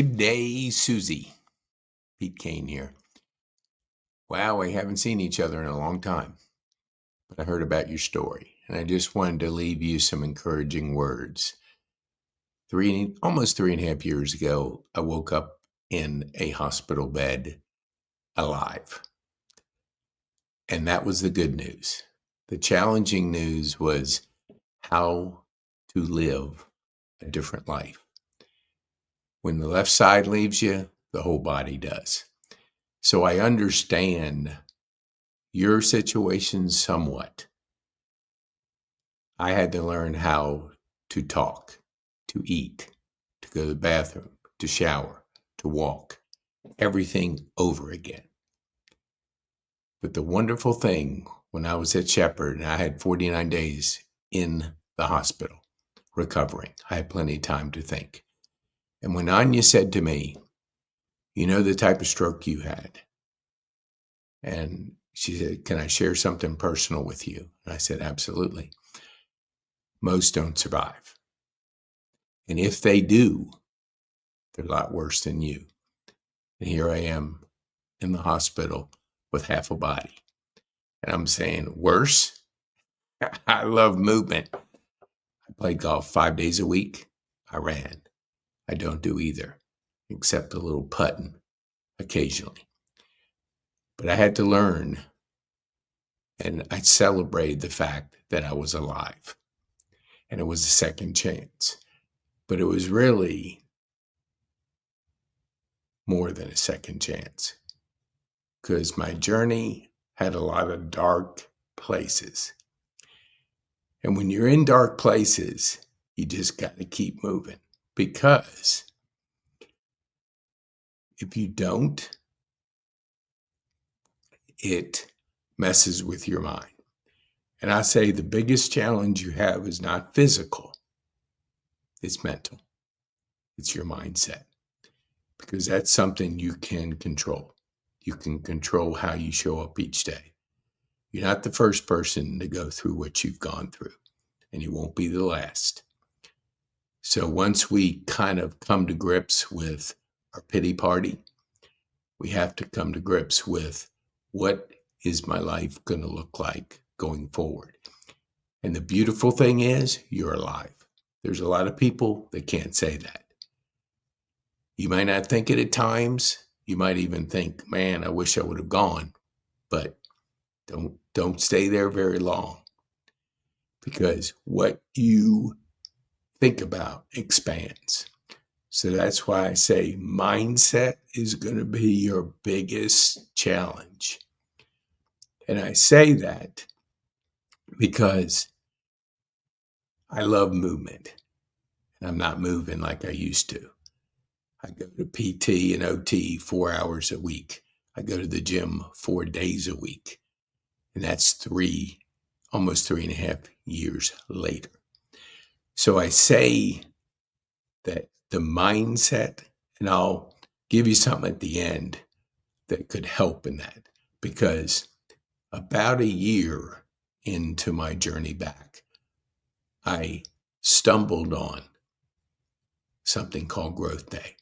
Good day, Susie. PeteKane here. Wow, we haven't seen each other in a long time, but I heard about your story, and I just wanted to leave you some encouraging words. Almost 3.5 years ago, I woke up in a hospital bed alive, and that was the good news. The challenging news was how to live a different life. When the left side leaves you, the whole body does. So I understand your situation somewhat. I had to learn how to talk, to eat, to go to the bathroom, to shower, to walk, everything over again. But the wonderful thing when I was at Shepherd and I had 49 days in the hospital recovering, I had plenty of time to think. And when Anya said to me, "You know the type of stroke you had?" And she said, "Can I share something personal with you?" And I said, "Absolutely." Most don't survive. And if they do, they're a lot worse than you. And here I am in the hospital with half a body. And I'm saying, worse? I love movement. I played golf 5 days a week. I ran. I don't do either, except a little putting occasionally. But I had to learn, and I celebrated the fact that I was alive. And it was a second chance. But it was really more than a second chance, because my journey had a lot of dark places. And when you're in dark places, you just got to keep moving, because if you don't, it messes with your mind. And I say the biggest challenge you have is not physical, it's mental. It's your mindset, because that's something you can control. You can control how you show up each day. You're not the first person to go through what you've gone through, and you won't be the last. So once we kind of come to grips with our pity party, we have to come to grips with, what is my life going to look like going forward? And the beautiful thing is, you're alive. There's a lot of people that can't say that. You might not think it at times. You might even think, man, I wish I would have gone. But don't stay there very long, because what you think about expands. So that's why I say mindset is going to be your biggest challenge. And I say that because I love movement, and I'm not moving like I used to. I go to PT and OT 4 hours a week. I go to the gym 4 days a week. And that's almost 3.5 years later. So I say that the mindset, and I'll give you something at the end that could help in that, because about a year into my journey back, I stumbled on something called Growth Day.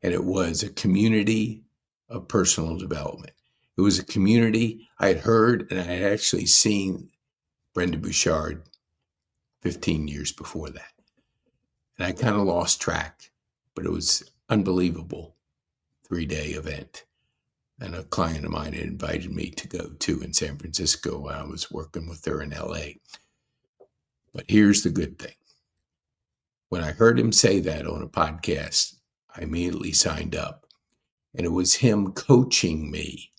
And it was a community of personal development. It was a community I had heard, and I had actually seen Brenda Bouchard 15 years before that. And I kind of lost track, but it was unbelievable 3-day event. And a client of mine had invited me to go to in San Francisco. I was working with her in LA. But here's the good thing. When I heard him say that on a podcast, I immediately signed up. And it was him coaching me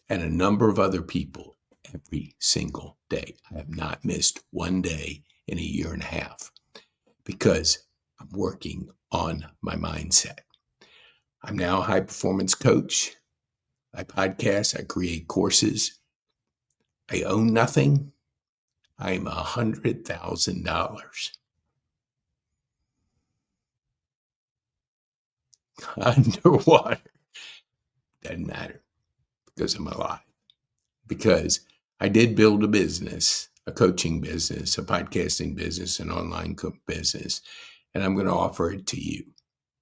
and a number of other people every single day. I have not missed one day in a year and a half, because I'm working on my mindset. I'm now a high performance coach. I podcast, I create courses. I own nothing. I'm $100,000 underwater. Doesn't matter, because I'm alive. Because I did build a business, a coaching business, a podcasting business, an online business, and I'm going to offer it to you.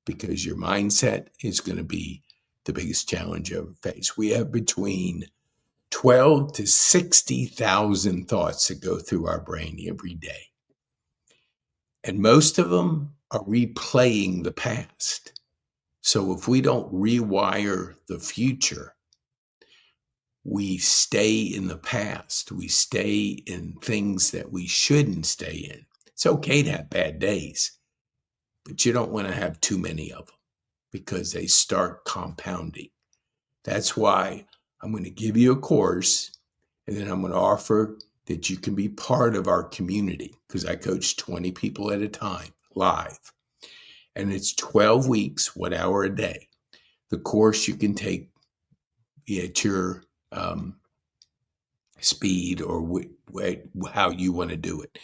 because your mindset is going to be the biggest challenge you ever face. We have between 12 to 60,000 thoughts that go through our brain every day. And most of them are replaying the past. So if we don't rewire the future, we stay in the past. We stay in things that we shouldn't stay in. It's okay to have bad days, but you don't want to have too many of them because they start compounding. That's why I'm going to give you a course, and then I'm going to offer that you can be part of our community, because I coach 20 people at a time live. And it's 12 weeks, 1 hour a day. The course you can take at your speed or how you want to do it.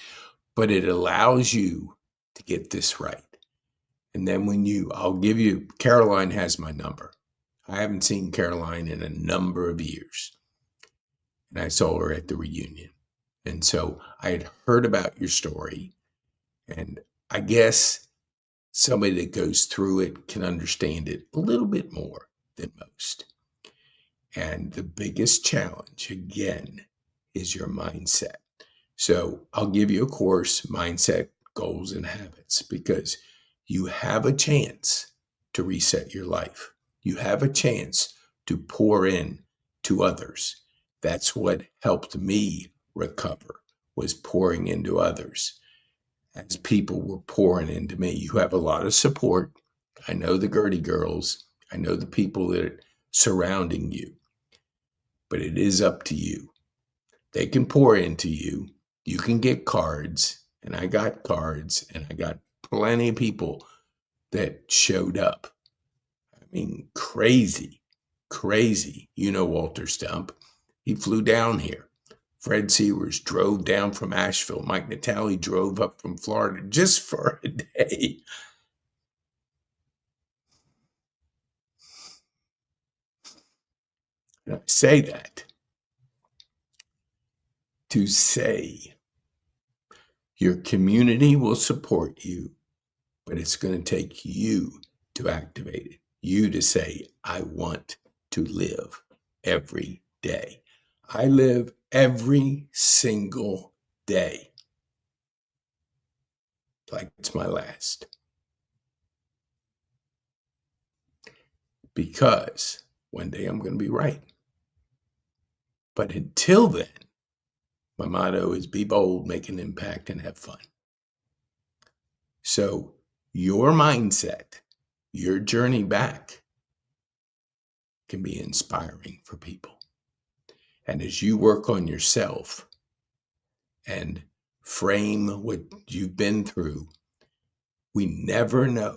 But it allows you to get this right. And then I'll give you, Caroline has my number. I haven't seen Caroline in a number of years. And I saw her at the reunion. And so I had heard about your story. And I guess somebody that goes through it can understand it a little bit more than most. And the biggest challenge, again, is your mindset. So I'll give you a course, Mindset, Goals, and Habits, because you have a chance to reset your life. You have a chance to pour in to others. That's what helped me recover, was pouring into others. As people were pouring into me, you have a lot of support. I know the Gertie girls. I know the people that are surrounding you. But it is up to you. They can pour into you. You can get cards, and I got cards, and I got plenty of people that showed up. I mean, crazy. You know Walter Stump. He flew down here. Fred Sewers drove down from Asheville. Mike Natale drove up from Florida just for a day. And I say that to say your community will support you, but it's going to take you to activate it. You to say, I want to live every day. I live every single day like it's my last. Because one day I'm going to be right. But until then, my motto is be bold, make an impact, and have fun. So your mindset, your journey back can be inspiring for people. And as you work on yourself and frame what you've been through, we never know.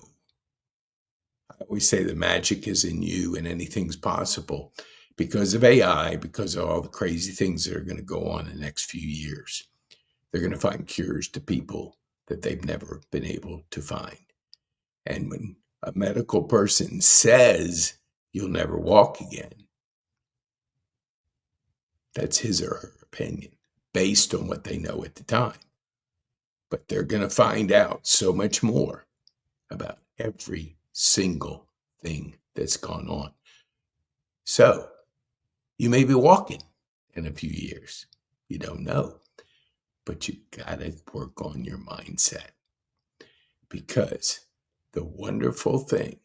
I always say the magic is in you and anything's possible because of AI, because of all the crazy things that are going to go on in the next few years. They're going to find cures to people that they've never been able to find. And when a medical person says you'll never walk again, that's his or her opinion based on what they know at the time. But they're going to find out so much more about every single thing that's gone on. So you may be walking in a few years. You don't know. But you got to work on your mindset. Because the wonderful thing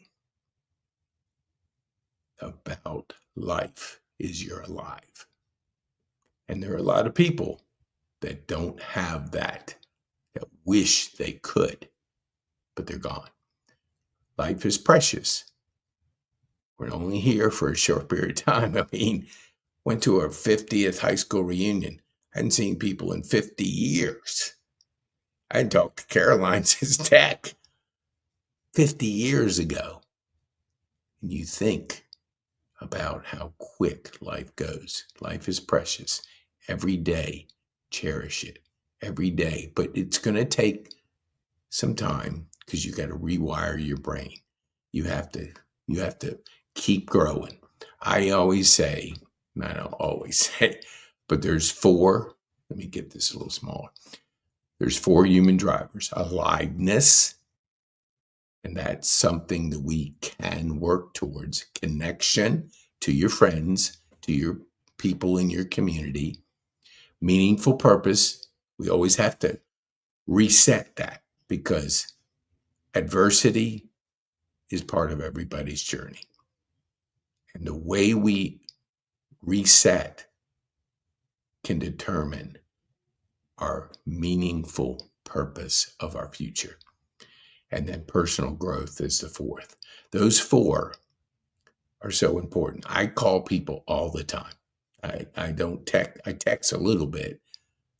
about life is you're alive. And there are a lot of people that don't have that wish they could, but they're gone. Life is precious. We're only here for a short period of time. I mean, went to our 50th high school reunion. Hadn't seen people in 50 years. I hadn't talked to Caroline since tech 50 years ago. And you think about how quick life goes. Life is precious. Every day, cherish it. Every day. But it's going to take some time because you got to rewire your brain. You have to keep growing. I always say, and I don't always say, but there's 4, let me get this a little smaller. There's 4 human drivers: aliveness, And that's something that we can work towards: connection to your friends, to your people in your community, meaningful purpose. We always have to reset that because adversity is part of everybody's journey. And the way we reset can determine our meaningful purpose of our future. And then personal growth is the fourth. Those four are so important. I call people all the time. I don't text, I text a little bit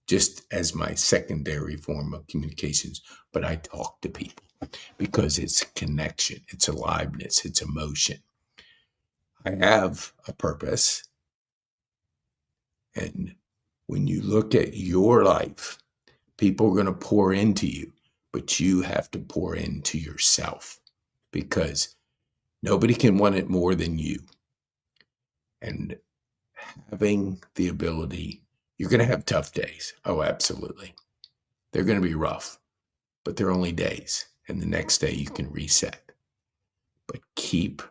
just as my secondary form of communications, but I talk to people because it's connection, it's aliveness, it's emotion. I have a purpose. And when you look at your life, people are going to pour into you, but you have to pour into yourself because nobody can want it more than you. And having the ability, you're going to have tough days. Oh, absolutely. They're going to be rough, but they're only days. And the next day you can reset. But keep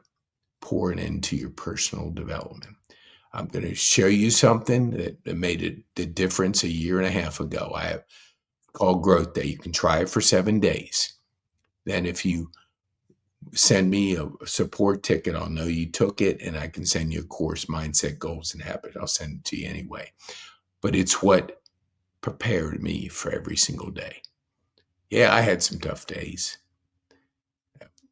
pouring into your personal development. I'm going to show you something that made the difference a year and a half ago. I have called Growth Day. You can try it for 7 days. Then if you send me a support ticket, I'll know you took it, and I can send you a course, Mindset, Goals, and Habit. I'll send it to you anyway. But it's what prepared me for every single day. Yeah, I had some tough days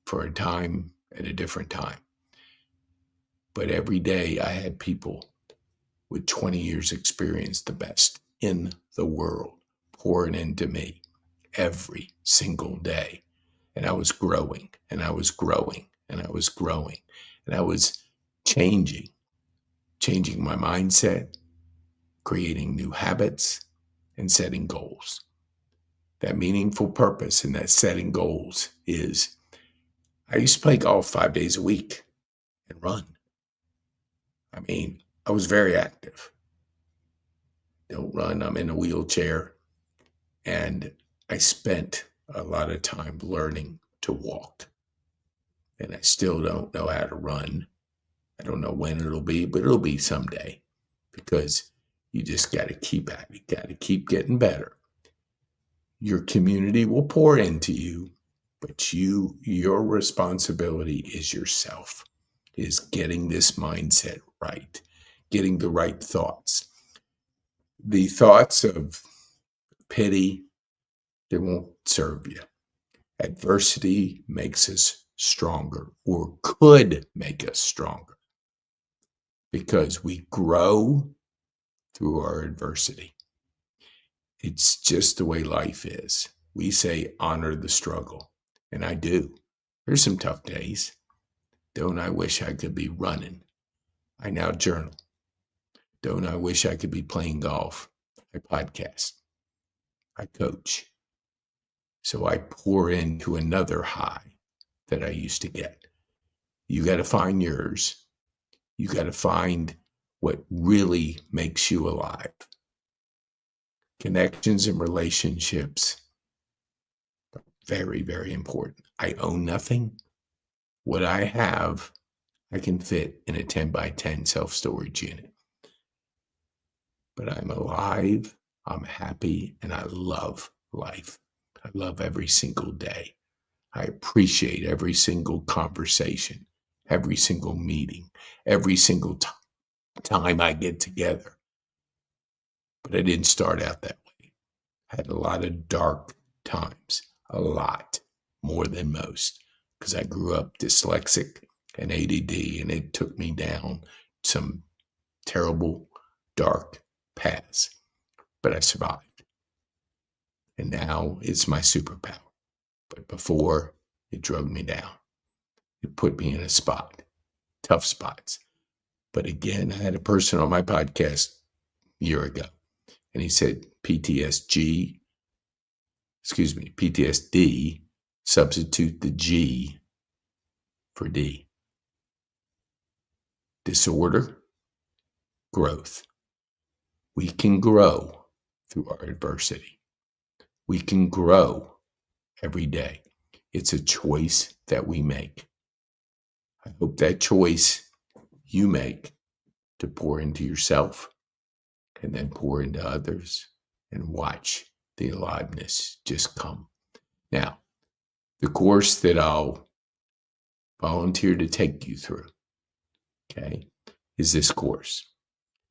for a time at a different time. But every day I had people with 20 years experience, the best in the world, pouring into me every single day. And I was growing, and I was growing, and I was growing, and I was changing my mindset, creating new habits, and setting goals. That meaningful purpose and that setting goals is, I used to play golf 5 days a week and run. I mean, I was very active. Don't run, I'm in a wheelchair. And I spent a lot of time learning to walk. And I still don't know how to run. I don't know when it'll be, but it'll be someday because you just got to keep at it. You got to keep getting better. Your community will pour into you, but your responsibility is yourself, is getting this mindset right, getting the right thoughts. The thoughts of pity, they won't serve you. Adversity makes us stronger, or could make us stronger, because we grow through our adversity. It's just the way life is. We say honor the struggle, and I do. There's some tough days. Don't I wish I could be running? I now journal. Don't I wish I could be playing golf? I podcast. I coach. So I pour into another high that I used to get. You got to find yours. You got to find what really makes you alive. Connections and relationships, very, very important. I own nothing. What I have, I can fit in a 10 by 10 self-storage unit. But I'm alive, I'm happy, and I love life. I love every single day. I appreciate every single conversation, every single meeting, every single time I get together. But I didn't start out that way. I had a lot of dark times, a lot more than most, because I grew up dyslexic and ADD, and it took me down some terrible, dark paths. But I survived. And now it's my superpower. But before, it drug me down. It put me in a spot, tough spots. But again, I had a person on my podcast a year ago, and he said PTSD, substitute the G for D. Disorder, growth. We can grow through our adversity. We can grow every day. It's a choice that we make. I hope that choice you make to pour into yourself and then pour into others and watch the aliveness just come. Now, the course that I'll volunteer to take you through, okay, is this course.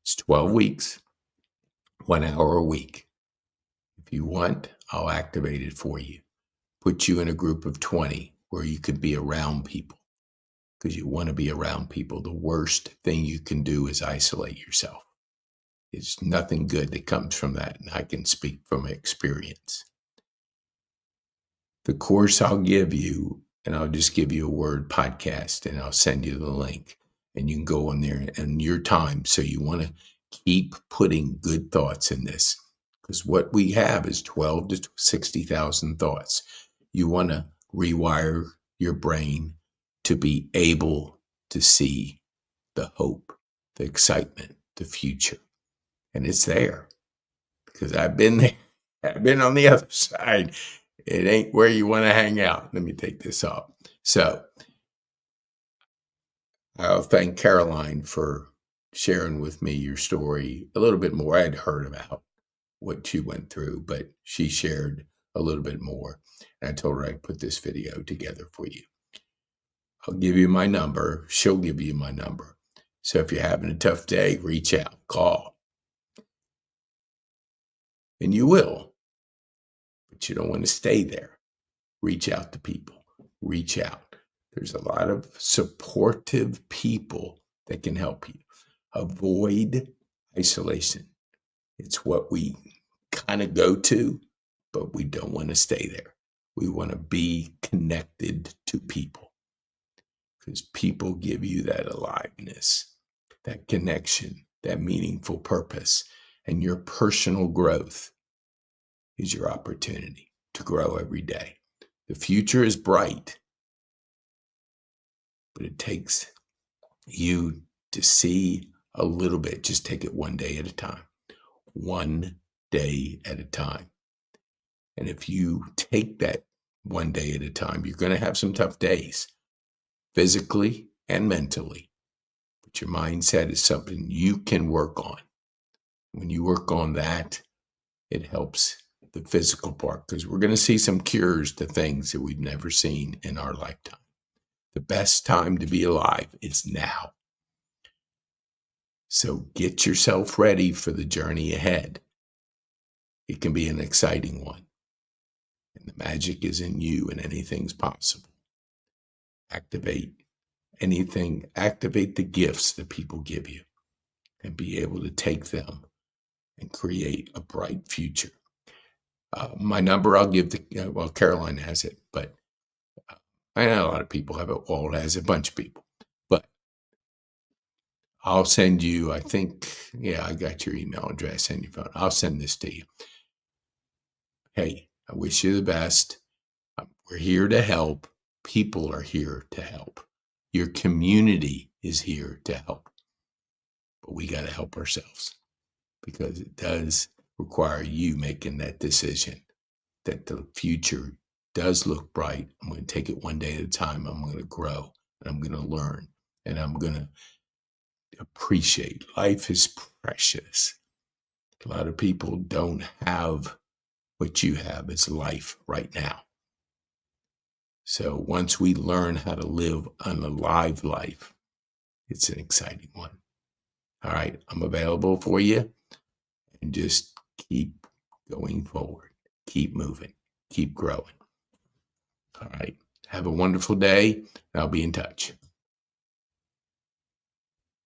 It's 12 weeks, 1 hour a week. If you want, I'll activate it for you. Put you in a group of 20 where you could be around people because you want to be around people. The worst thing you can do is isolate yourself. There's nothing good that comes from that, and I can speak from experience. The course I'll give you, and I'll just give you a word podcast, and I'll send you the link, and you can go on there in your time. So you want to keep putting good thoughts in this, because what we have is 12 to 60,000 thoughts. You want to rewire your brain to be able to see the hope, the excitement, the future. And it's there because I've been there. I've been on the other side. It ain't where you want to hang out. Let me take this off. So I'll thank Caroline for sharing with me your story a little bit more. I'd heard about what you went through, but she shared a little bit more. And I told her I'd put this video together for you. I'll give you my number. She'll give you my number. So if you're having a tough day, reach out, call. And you will, but you don't want to stay there. Reach out to people. Reach out. There's a lot of supportive people that can help you. Avoid isolation. It's what we kind of go to, but we don't want to stay there. We want to be connected to people because people give you that aliveness, that connection, that meaningful purpose, and your personal growth is your opportunity to grow every day. The future is bright, but it takes you to see a little bit. Just take it one day at a time. One day at a time. And if you take that one day at a time, you're going to have some tough days, physically and mentally. But your mindset is something you can work on. When you work on that, it helps the physical part because we're going to see some cures to things that we've never seen in our lifetime. The best time to be alive is now. So get yourself ready for the journey ahead. It can be an exciting one. And the magic is in you and anything's possible. Activate anything, activate the gifts that people give you and be able to take them and create a bright future. My number I'll give to, well, Caroline has it, but I know a lot of people have it. Walt has a bunch of people, but I'll send you, I think, yeah, I got your email address and your phone. I'll send this to you. Hey, I wish you the best. We're here to help. People are here to help. Your community is here to help. But we got to help ourselves because it does require you making that decision that the future does look bright. I'm going to take it one day at a time. I'm going to grow and I'm going to learn and I'm going to appreciate. Life is precious. A lot of people don't have what you have as life right now. So once we learn how to live an alive life, it's an exciting one. All right, I'm available for you and just keep going forward, keep moving, keep growing. All right, have a wonderful day. I'll be in touch.